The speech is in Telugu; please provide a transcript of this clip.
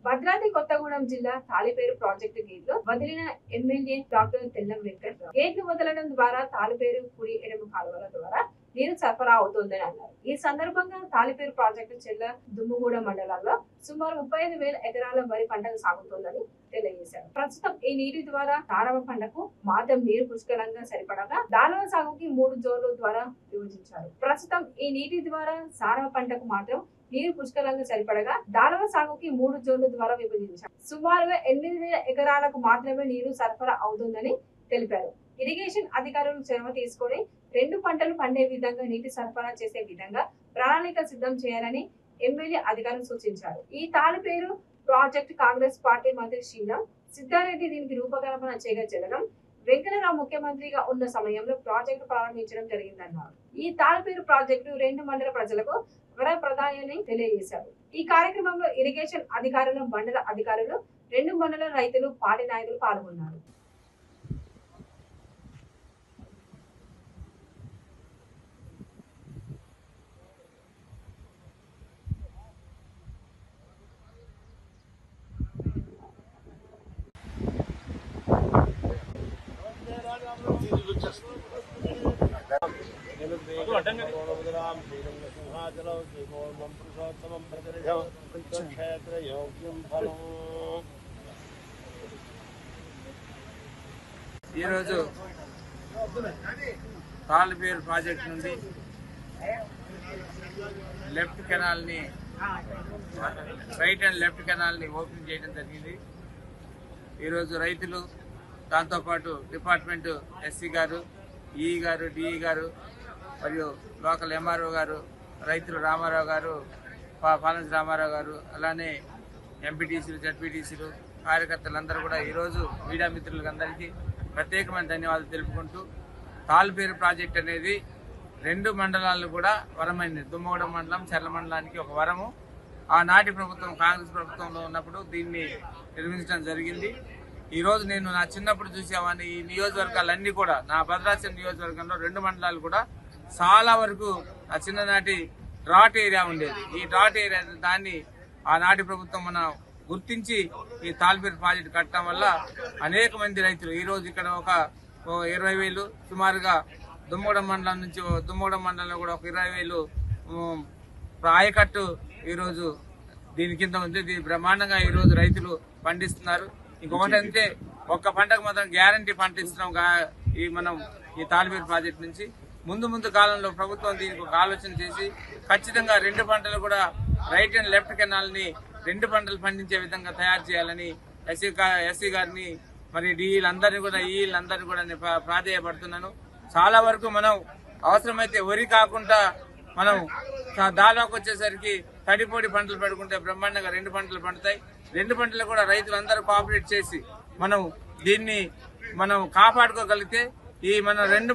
భద్రాద్రి కొత్తగూడెం జిల్లా తాలిపేరు ప్రాజెక్టు గేట్లు వదిలిన ఎమ్మెల్యే డాక్టర్ తెల్లం వెంకట్రావు గేట్లు వదలడం ద్వారా తాలిపేరు కుడి ఎడమ కాలువల ద్వారా నీరు సరఫరా అవుతోందని అన్నారు. ఈ సందర్భంగా తాలిపేరు ప్రాజెక్టు చెల్ల దుమ్ముగూడ మండలాల్లో సుమారు 35,000 ఎకరాల వరి పంటకు సాగుతోందని తెలియజేశారు. ప్రస్తుతం ఈ నీటి ద్వారా తారవ పంటకు మాత్రం నీరు పుష్కలంగా సరిపడగా దానివ సాగుకి 3 జోన్ల ద్వారా విభజించారు. ప్రస్తుతం ఈ నీటి ద్వారా సారవ పంటకు మాత్రం నీరు పుష్కలంగా సరిపడగా దానవ సాగుకి 3 జోన్ల ద్వారా విభజించారు. సుమారుగా 8,000 ఎకరాలకు మాత్రమే నీరు సరఫరా అవుతుందని తెలిపారు. ఇరిగేషన్ అధికారులు చొరవ తీసుకొని 2 పంటలు పండే విధంగా నీటి సరఫరా చేసే విధంగా ప్రణాళిక సిద్ధం చేయాలని ఎమ్మెల్యే అధికారులు సూచించారు. ఈ తాలిపేరు ప్రాజెక్టు కాంగ్రెస్ పార్టీ మంత్రి శ్రీరామ్ సిద్ధారెడ్డి దీనికి రూపకల్పన చేయగా జరగడం వెంకటరావు ముఖ్యమంత్రిగా ఉన్న సమయంలో ప్రాజెక్టు ప్రారంభించడం జరిగిందన్నారు. ఈ తాలిపేరు ప్రాజెక్టు 2 మండల ప్రజలకు వరప్రదాయని తెలియజేశారు. ఈ కార్యక్రమంలో ఇరిగేషన్ అధికారులు, మండల అధికారులు, 2 మండల రైతులు, పార్టీ నాయకులు పాల్గొన్నారు. ఈరోజు తాలిపేరు ప్రాజెక్ట్ నుండి లెఫ్ట్ కెనాల్ ని రైట్ అండ్ లెఫ్ట్ కెనాల్ ని ఓపెన్ చేయడం జరిగింది. ఈరోజు రైతులు, దాంతోపాటు డిపార్ట్మెంట్ ఎస్సీ గారు, ఈఈ గారు, డిఈ గారు మరియు లోకల్ ఎంఆర్ఓ గారు, రైతులు రామారావు గారు, పాలన్స్ రామారావు గారు, అలానే ఎంపీటీసీలు, జడ్పీటీసీలు, కార్యకర్తలందరూ కూడా ఈరోజు మీడియా మిత్రులందరికీ ప్రత్యేకమైన ధన్యవాదాలు తెలుపుకుంటూ, తాలిపేరు ప్రాజెక్ట్ అనేది 2 మండలాలు కూడా వరమైంది. దుమ్మగూడెం మండలం, చర్ల మండలానికి ఒక వరము. ఆనాటి ప్రభుత్వం, కాంగ్రెస్ ప్రభుత్వంలో ఉన్నప్పుడు దీన్ని నిర్మించడం జరిగింది. ఈ రోజు నేను నా చిన్నప్పుడు చూసేవాడిని. ఈ నియోజకవర్గాలన్నీ కూడా, నా భద్రాచలం నియోజకవర్గంలో 2 మండలాలు కూడా చాలా వరకు ఆ చిన్ననాటి డ్రాట్ ఏరియా ఉండేది. ఈ డ్రాట్ ఏరియా దాన్ని ఆనాటి ప్రభుత్వం మన గుర్తించి ఈ తాలిపేరు ప్రాజెక్టు కట్టడం వల్ల అనేక మంది రైతులు ఈ రోజు ఇక్కడ ఒక 20,000 సుమారుగా దుమ్మగూడెం మండలం నుంచి, దుమ్మగూడెం మండలంలో కూడా ఒక 20,000 ఆయకట్టు ఈరోజు దీని కింద ఉంది. దీని బ్రహ్మాండంగా ఈరోజు రైతులు పండిస్తున్నారు. ఇంకొకటి అంటే ఒక్క పంటకు మాత్రం గ్యారంటీ పంట ఇస్తున్నాం మనం ఈ తాలిపేరు ప్రాజెక్టు నుంచి. ముందు కాలంలో ప్రభుత్వం దీనికి ఒక ఆలోచన చేసి ఖచ్చితంగా 2 పంటలు కూడా రైట్ అండ్ లెఫ్ట్ కెనాల్ ని 2 పంటలు పండించే విధంగా తయారు చేయాలని ఎస్సీ గారిని, మరి డిఈలందరినీ కూడా, ఈఈలందరినీ కూడా ప్రాధేయపడుతున్నాను. చాలా వరకు మనం అవసరమైతే వరి కాకుండా మనం దాదాపు వచ్చేసరికి తడిపొడి పంటలు పెట్టుకుంటే బ్రహ్మాండంగా 2 పంటలు పండుతాయి. 2 పంటలు కూడా రైతులందరూ కోఆపరేట్ చేసి మనం దీన్ని కాపాడుకోగలిగితే ఈ మన 2